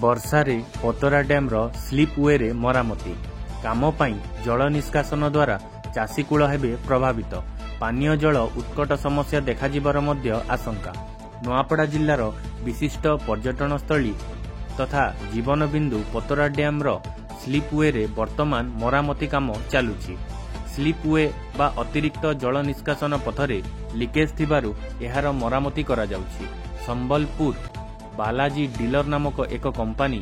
ବର୍ଷାରେ ପତରା ଡ୍ୟାମ୍ର ସ୍ଲିପ୍ ୱେରେ ମରାମତି କାମ ପାଇଁ ଜଳ ନିଷ୍କାସନ ଦ୍ୱାରା ଚାଷୀକୂଳ ହେବେ ପ୍ରଭାବିତ। ପାନୀୟ ଜଳ ଉତ୍କଟ ସମସ୍ୟା ଦେଖାଯିବାର ମଧ୍ୟ ଆଶଙ୍କା। ନୂଆପଡ଼ା ଜିଲ୍ଲାର ବିଶିଷ୍ଟ ପର୍ଯ୍ୟଟନସ୍ଥଳୀ ତଥା ଜୀବନବିନ୍ଦୁ ପତରା ଡ୍ୟାମ୍ର ସ୍ଲିପ୍ ୱେରେ ବର୍ତ୍ତମାନ ମରାମତି କାମ ଚାଲୁଛି। ସ୍ଲିପ୍ ୱେ ବା ଅତିରିକ୍ତ ଜଳ ନିଷ୍କାସନ ପଥରେ ଲିକେଜ୍ ଥିବାରୁ ଏହାର ମରାମତି କରାଯାଉଛି। ସମ୍ବଲପୁର ବାଲାଜୀ ଡିଲର ନାମକ ଏକ କମ୍ପାନୀ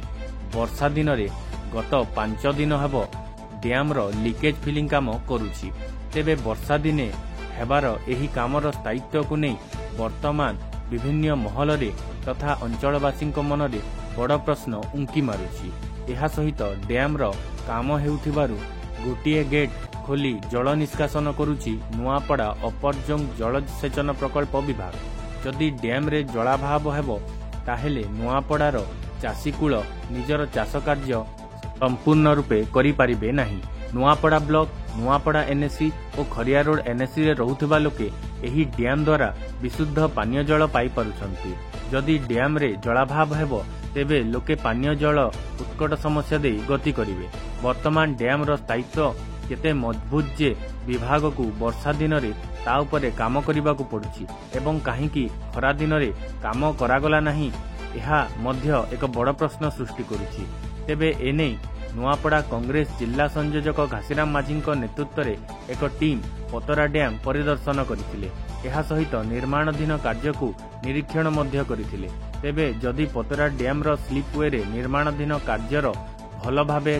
ବର୍ଷା ଦିନରେ ଗତ 5 ଦିନ ହେବ ଡ୍ୟାମ୍ର ଲିକେଜ୍ ଫିଲିଂ କାମ କରୁଛି। ତେବେ ବର୍ଷା ଦିନେ ହେବାର ଏହି କାମର ସ୍ଥାୟିତ୍ୱକୁ ନେଇ ବର୍ତ୍ତମାନ ବିଭିନ୍ନ ମହଲରେ ତଥା ଅଞ୍ଚଳବାସୀଙ୍କ ମନରେ ବଡ଼ ପ୍ରଶ୍ନ ଉଙ୍କି ମାରୁଛି। ଏହା ସହିତ ଡ୍ୟାମ୍ର କାମ ହେଉଥିବାରୁ ଗୋଟିଏ ଗେଟ୍ ଖୋଲି ଜଳ ନିଷ୍କାସନ କରୁଛି ନୂଆପଡ଼ା ଅପରଜଙ୍ଗ ଜଳସେଚନ ପ୍ରକଳ୍ପ ବିଭାଗ। ଯଦି ଡ୍ୟାମ୍ରେ ଜଳାଭାବ ହେବ ତାହେଲେ ନୂଆପଡ଼ାର ଚାଷୀକୂଳ ନିଜର ଚାଷ କାର୍ଯ୍ୟ ସମ୍ପୂର୍ଣ୍ଣ ରୂପେ କରିପାରିବେ ନାହିଁ। ନୂଆପଡ଼ା ବ୍ଲକ, ନୂଆପଡ଼ା ଏନ୍ଏସି ଓ ଖରିଆ ରୋଡ ଏନ୍ଏସିରେ ରହୁଥିବା ଲୋକେ ଏହି ଡ୍ୟାମ୍ ଦ୍ୱାରା ବିଶୁଦ୍ଧ ପାନୀୟ ଜଳ ପାଇପାରୁଛନ୍ତି। ଯଦି ଡ୍ୟାମ୍ରେ ଜଳାଭାବ ହେବ ତେବେ ଲୋକେ ପାନୀୟ ଜଳ ଉତ୍କଟ ସମସ୍ୟା ଦେଇ ଗତି କରିବେ। ବର୍ତ୍ତମାନ ଡ୍ୟାମ୍ର ସ୍ଥାୟିତ୍ୱ କେତେ ମଜବୁତ ଯେ ବିଭାଗକୁ ବର୍ଷା ଦିନରେ ତା ଉପରେ କାମ କରିବାକୁ ପଡୁଛି ଏବଂ କାହିଁକି ଖରା ଦିନରେ କାମ କରାଗଲା ନାହିଁ ଏହା ମଧ୍ୟ ଏକ ବଡ଼ ପ୍ରଶ୍ନ ସୃଷ୍ଟି କରୁଛି। ତେବେ ଏନେଇ ନୂଆପଡ଼ା କଂଗ୍ରେସ ଜିଲ୍ଲା ସଂଯୋଜକ ଘାସିରାମ ମାଝୀଙ୍କ ନେତୃତ୍ୱରେ ଏକ ଟିମ୍ ପତରା ଡ୍ୟାମ୍ ପରିଦର୍ଶନ କରିଥିଲେ। ଏହା ସହିତ ନିର୍ମାଣାଧୀନ କାର୍ଯ୍ୟକୁ ନିରୀକ୍ଷଣ ମଧ୍ୟ କରିଥିଲେ। ତେବେ ଯଦି ପତରା ଡ୍ୟାମ୍ର ସ୍ଲିପ୍ ୱେରେ ନିର୍ମାଣାଧୀନ କାର୍ଯ୍ୟର ଭଲ ଭାବେ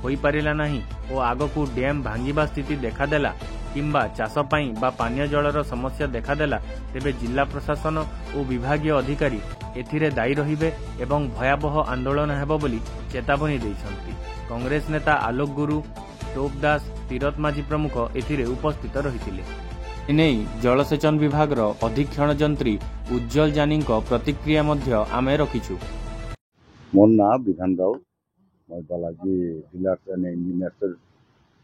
ହୋଇପାରିଲା ନାହିଁ ଓ ଆଗକୁ ଡ୍ୟାମ୍ ଭାଙ୍ଗିବା ସ୍ଥିତି ଦେଖାଦେଲା କିମ୍ବା ଚାଷ ପାଇଁ ବା ପାନୀୟ ଜଳର ସମସ୍ୟା ଦେଖାଦେଲା ତେବେ ଜିଲ୍ଲା ପ୍ରଶାସନ ଓ ବିଭାଗୀୟ ଅଧିକାରୀ ଏଥିରେ ଦାୟୀ ରହିବେ ଏବଂ ଭୟାବହ ଆନ୍ଦୋଳନ ହେବ ବୋଲି ଚେତାବନୀ ଦେଇଛନ୍ତି। କଂଗ୍ରେସ ନେତା ଆଲୋକ ଗୁରୁ, ଟୋପ ଦାସ, ତୀରଥ ମାଝୀ ପ୍ରମୁଖ ଏଥିରେ ଉପସ୍ଥିତ ରହିଥିଲେ। ଏନେଇ ଜଳସେଚନ ବିଭାଗର ଅଧୀକ୍ଷଣ ଯନ୍ତ୍ରୀ ଉଜ୍ଜଳ ଜାନୀଙ୍କ ପ୍ରତିକ୍ରିୟା ମଧ୍ୟ ଆମେ ରଖିଛୁ। मोर ना विधान राव मैं बालाजी डीलर्स एंड इंजीनियर्स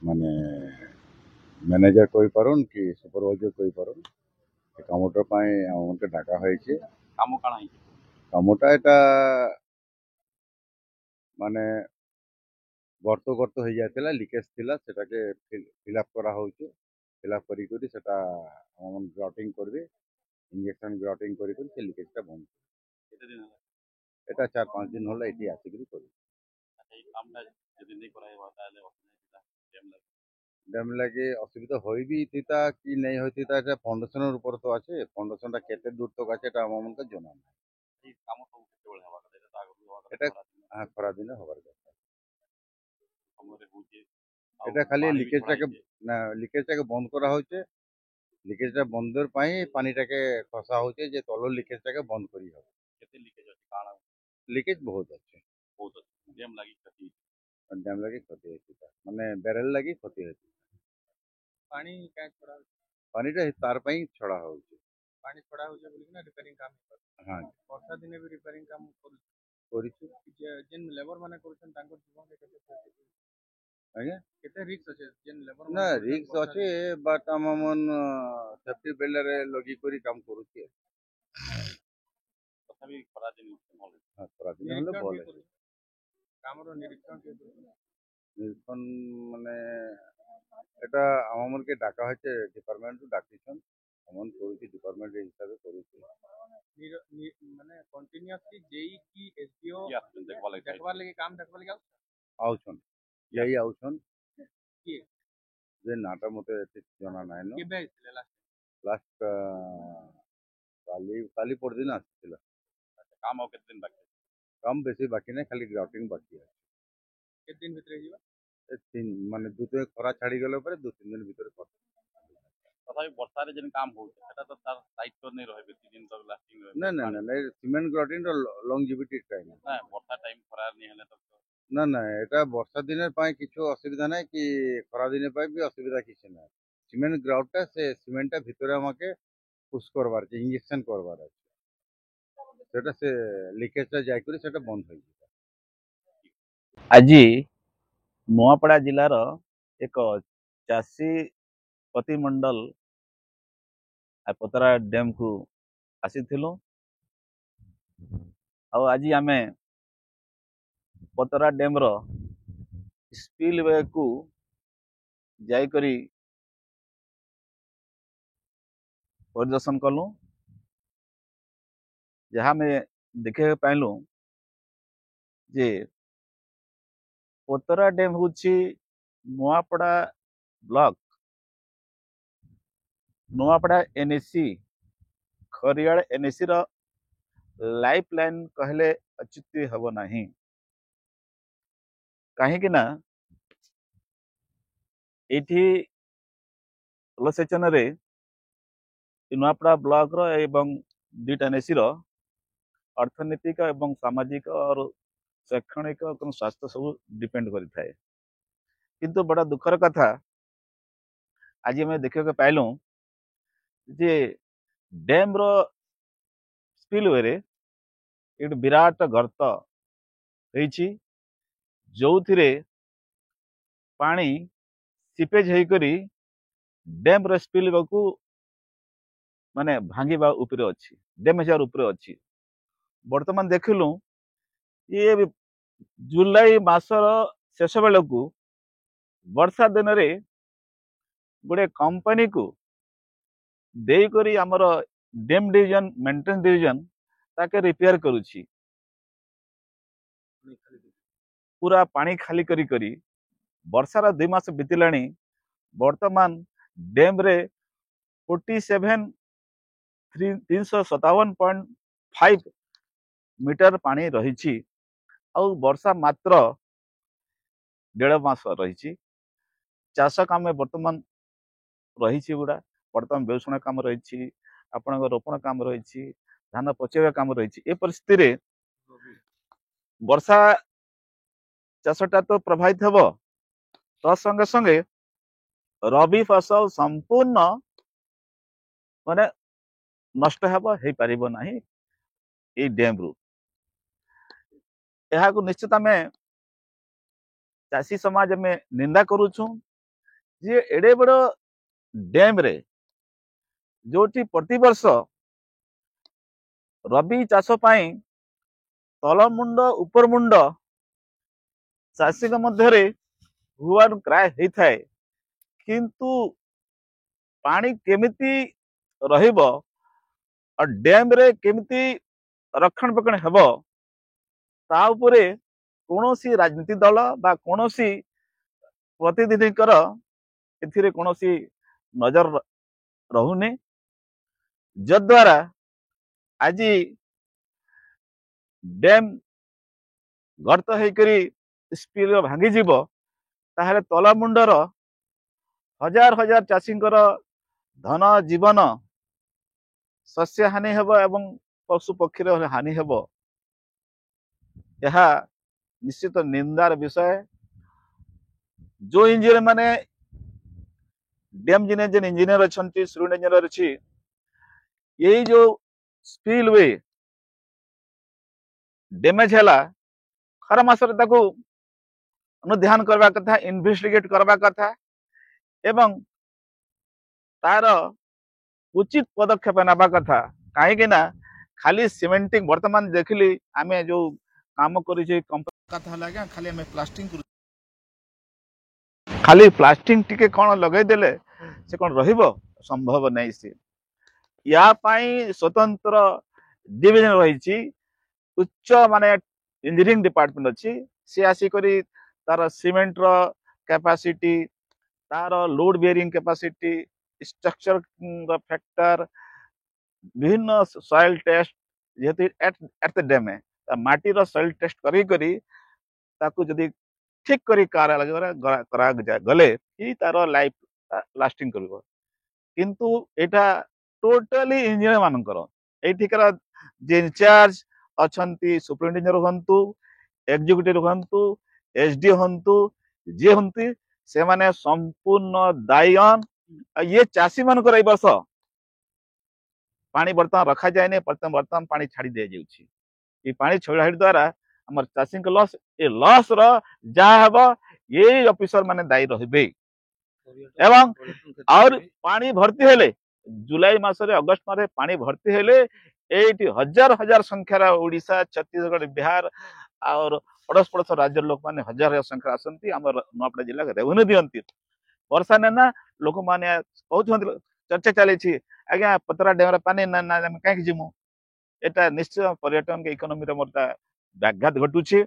माने मैनेजर कोई पारुन कि सुपरवाइजर कोई पारुन कामटा पाए हमके डाका होइछे काम काना है कामटा एटा माने गर्त गर्त हो जायतिला लीकेज थिला सेटाके फिलअप करा होउछे फिलअप करी करी सेटा हम ग्राउटिंग करबे इंजेक्शन ग्राउटिंग करी करी से लीकेजटा बंद केते दिन होला एटा 4-5 दिन होला एठी आसिकरी करी अच्छा ये कामटा यदि नहीं कराइबा ताले असुविधा टाइम लागे डैम लगे असुविधा होई भी थीता कि नहीं होई थीता एटा फाउंडेशन ऊपर तो आछे फाउंडेशनटा केते दूर तक आछे एटा हमन के जना ये काम सब केते बेले हवा एटा तो आगु हवा एटा हां खरा दिन हबार କଥା हमरे होचे एटा खाली लीकेजटा के बंद करा होचे लीकेजटा बंदर पाई पानीटाके खसा होचे जे तलो लीकेजटा के बंद करी हो केते लीकेज अछि काना लीकेज बहुत अच्छे बहुत अछि डैम लागी क्षति डैम लगे क्षति होता माने बैरल लगी क्षति होती पानी का छोड़ा पानीटा तार पाई छड़ा होचे पानी छोड़ा होचे बोली ना रिपेयरिंग काम हां वर्षा दिने भी रिपेयरिंग काम करू करिछु जेन लेबर माने करूछन तांको जीवन के केते आज्ञा केते रिस्क अछि जेन लेबर ना रिस्क अच्छे बट हमन सेफ्टी बेल्ट रे लगी करी काम करूची तथापि खरा दिन नॉलेज हां खरा दिन होले बोले कामरो निरीक्षण के निरीक्षण माने এটা আমার के ডাকা হয়েছে ডিপার্টমেন্ট ডাকিছন আমন করেছি ডিপার্টমেন্ট হিসাবে করেছি মানে কন্টিনিউয়াসলি जेई की एसडीओ देखवार लगे काम देखवार लगे আউছন यही আউছন কি যে নাটা মতে ঠিক জানা নাই ন কেবে আইছিল লাস্ট কালি পরদিন আসছিল আচ্ছা কাম আর কেতে দিন বাকি কাম বেশি বাকি নাই খালি গ্রাউটিং বাকি আছে কেতে দিন ভিতরে ଯିବା तीन माने दुते खरा छाड़ी गेले पर 2-3 दिन भीतर कर तथापि वर्षा रे जेन काम हो सेटा तो तार दायित्व नहीं रहे बेसी दिन तक लास्टिंग रहे ना ना ना सीमेंट ग्राउटिंग रो लॉन्जिविटी टाइम ना वर्षा टाइम खरा नहीं हले तो ना ना এটা বর্ষা দিনের পাই কিছু অসুবিধা নাই কি খরা দিনের পাই भी অসুবিধা কিছু নাই সিমেন্ট গ্রাউটটা সে সিমেন্টটা ভিতরে আমাকে পুশ করবার আছে ইনজেকশন করবার আছে সেটা সে লিকেজটা যাই করে সেটা বন্ধ হয়ে যাবে আজি ନୂଆପଡ଼ା ଜିଲ୍ଲାର ଏକ ଚାଷୀ ପ୍ରତିମଣ୍ଡଳ ପତରା ଡ୍ୟାମ୍କୁ ଆସିଥିଲୁ ଆଉ ଆଜି ଆମେ पतरा डैम रो स्पिलवे को जाइकरी परिदर्शन कलु जहाँ में देखे पाइलु जे पतरा डैम हूँ Nuapada block Nuapada NAC Khariar NAC रो लाइफ लाइन कहले अच्युति हब नहीं कहीं ना एठी जलसेचन रे नुआपड़ा ब्लॉक रो एवं दुईटा एनएसी रो अर्थनैतिक एवं सामाजिक और शैक्षणिक और स्वास्थ्य सब डिपेंड करिथाए किंतु बड़ा दुखर कथा आज मैं देखा पाइलु जे डैम रो स्पिलवे रे एक विराट गर्त होईची जो थिरे पानी सीपेज होईकरी डैम रो स्पिलवे को माने भांगीबा उपरे अछि डैमेज उपरे अछि वर्तमान देखिलु ये जुलाई मासर शेष बेलू वर्षा दिन रे गोटे कंपनी को देकरी आमर डैम डिविजन मेंटेनेंस डिविजन ताके रिपेयर करुछि पूरा पानी खाली करी वर्षार 2 मास बीतिलाणी वर्तमान डैम रे 357.5 मीटर पानी रही वर्षा मात्र 1.5 मास रही चाष काम वर्तमान रही गुड़ा वर्तमान बेउषण काम रही आपण रोपण काम रही धान पचेवा काम रही ए परिस्थिति वर्षा चाषटा तो प्रभावित हम तंगे संगे रबी फसल संपूर्ण माने नष्ट हो पारिबो नाही ए डैम रु यहाँ को निश्चित आम चाषी समाज में निंदा करुछू जे एडे बड़ डैम रे जोटी प्रति वर्ष रबी चाष पाई तलमुंड उपर मुंड चाषी मध्य हुआन क्राय होता है किंतु पानी केमिति रहिबो और डैम रे केमिति रक्षण पेक्षण हेबो ता उपरे कौनसी राजनीति दल बा कौनसी प्रतिनिधिकर एथिरे कौनसी नजर रहुने जद्वारा आज डैम गर्त होकरी स्पिल भांगी जीव ताहले तलमुंडर हजार हजार चाषींकर धन जीवन शस्य हानि हेबो एवं पशु पक्षी हानि हेबो यह निश्चित निंदार विषय जो इंजीनियर माने डैम इंजीनियर अच्छा सिविल इंजीनियर अच्छी यही जो स्पिलवे डैमेज है खरा मासरे ताको अनुध्यान करवा कथा इन्वेस्टिगेट करवा कथा एवं तार उचित पदक्षेप नवा कथा कहीं ना खाली सीमेंटिंग वर्तमान देखिली आमे जो काम करी कथा खाली आमे प्लास्टिंग खाली प्लास्टिंग टिके कौन लगे देले से कौन रहिबो संभव नहीं से या पाई स्वतंत्र डिविजन रही उच्च माने इंजीनियरिंग डिपार्टमेंट अच्छी सी आसिकरी तार सीमेंट रो कैपेसिटी तार load bearing capacity structure factor विभिन्न सॉइल टेस्ट जेहेतु एट द डैम माटी रो सॉइल टेस्ट करी करी ताकू जदी ठीक करी करा गले ही तार लाइफ लास्टिंग करिवो किंतु एटा टोटली इंजीनियर मानकर एठिकर जे इंचार्ज अछंती सुपरिटेंडेंट हंतु एग्जीक्यूटिव हंतु एसडी हंतु जे हंती से माने संपूर्ण दायन ये चाषी मानकर वर्ष पानी बर्तमान रखा जाए नहीं बर्तमान पानी छाड़ी दे जाउछि ये पानी छाड़ी द्वारा हमर चाषी के लॉस ए लॉस रो जहा हबो ये ऑफिसर माने दायी रहबे एवं और पानी भर्ती हेले जुलाई मासरे अगस्त मारे पानी भर्ती हेले एटी हजार हजार संख्यार ओडिशा छत्तीसगढ़ बिहार और पड़ोस पड़ोस राज्य लोक मैंने हजार संख्या आसती आम नुआपड़ा जिला रेवेन्यू दियंती वर्षा नेना लोक मैंने कहते चर्चा चली आज्ञा पतरा डेम पानी ना ना कहीं जीमु एटा निश्चय पर्यटन के इकोनॉमी रे मोरता व्याघात घटुची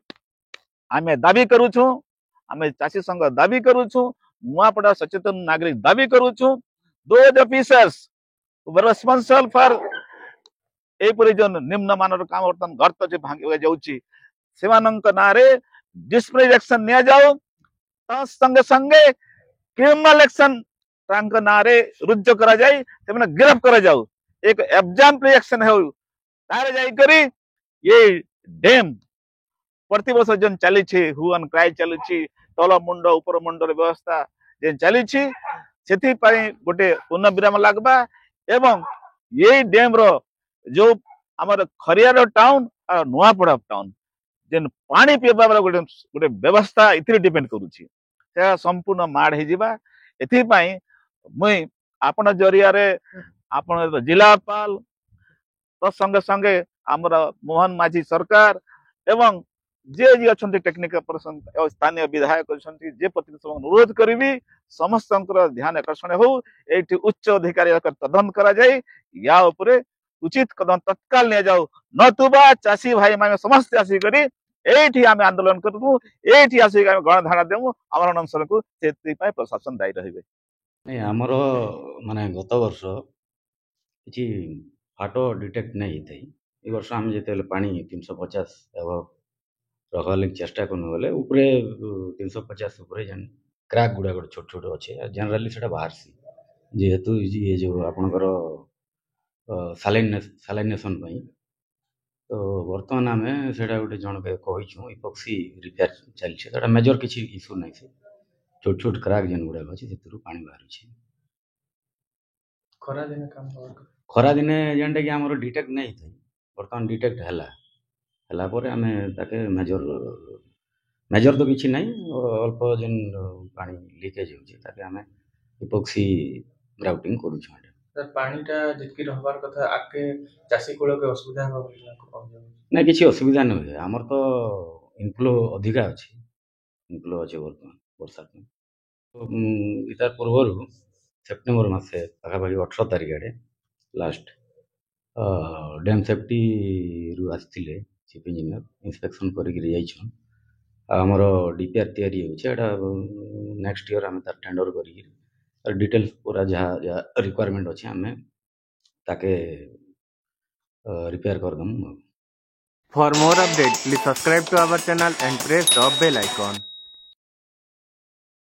आमे दाबी करूछु आमे चाषी संघ दाबी करूछु नुआपड़ा सचेतन नागरिक दाबी करूछु दोज ऑफिसर्स रेस्पॉन्सिबल फॉर एपरी जो निम्न मानर काम बर्तमान गर्त जो भांगी जाउची सेमानंक नारे डिस्प्ले एक्शन निया जाओ ता संगे संगे क्रिमिनल एक्शन तांक नारे रुजु करा जाई सेमाने गिरफ्त करा जाओ एक एग्जाम्पल एक्शन हो तारे जाई करी ये डैम प्रति वर्ष जन चली हु एंड क्राई चली तल मुंड ऊपर मुंडर व्यवस्था जेन चली से गोटे पूर्ण विराम लगवा एवं ये डैम रो जो आमर खरियार टाउन और नुआपड़ा टाउन जेन पानी पीवा गोटे गोटे व्यवस्था इथिरे डिपेंड करूची से संपूर्ण माड़ हो जावा एथिपाई मुई आपण जरिया रे आपण जिलापाल तो संगे संगे आमर मोहन माझी सरकार एवं जे जी अच्छा टेक्निकल पर्सन स्थानीय विधायक अच्छा जे प्रति अनुरोध करी समस्त ध्यान आकर्षण हो ये उच्च अधिकारी तदंत करा जाए या उपरे उचित कदम तत्काल नि जाऊ नतुबा चाषी भाई माने समस्त आसिक एठी आमे आंदोलन करू एठी आसिक आमे गणधारणा देमु आमर अनशन को सेति पाई प्रशासन दायी रहिबे नहीं आमर माने गत वर्ष किछि फाटो डिटेक्ट नहीं थई ए वर्ष हम जेते पानी 350 एवं रखवार चेष्टा करनु गले ऊपरे 350 ऊपरे जन क्रैक गुडा गुड छोट छोट अच्छे जनरली सेटा बाहर सी जेहेतु ये जो आपनकर सालाइनेशन पई तो वर्तमान आम से गोटे जन के कहीचु इपक्सी रिपेयर चलছে सेटा मेजर किछि इशू नहीं से छोट छोट क्रैक जन गुडा अछि सेतु पानी बाहर छी खरा दिन काम कर खरा दिन जेनटा कि हमर डिटेक्ट नहीं थई वर्तमान डिटेक्ट हला परे आमे ताके मेजर तो किछि नहीं अल्प जेन पानी लीकेज होछि ताके आमे इपॉक्सी ग्राउटिंग करू छ सर पानीटा जितकी रहबार कथा आके चाषी कुल के असुविधा हो ना किछि असुविधा नहीं हुए हमर तो इनफ्लो अधिका अछि इनफ्लो अछि वर्तमान वर्षा तो इतार पूर्वर सेप्टेम्बर मासे पाखापाखि 18 तारिख आड़े लास्ट डैम सेफ्टी रु आसथिले चीफ इंजीनियर इंस्पेक्शन करिक जाइछन आमर डीपीआर तैयारी होछि एटा नेक्स्ट ईयर आमे तार टेंडर करिक डिटेल्स पूरा जहाँ रिक्वायरमेंट अच्छे आम ताके रिपेयर कर दम For more updates, please subscribe to our channel and press the bell icon.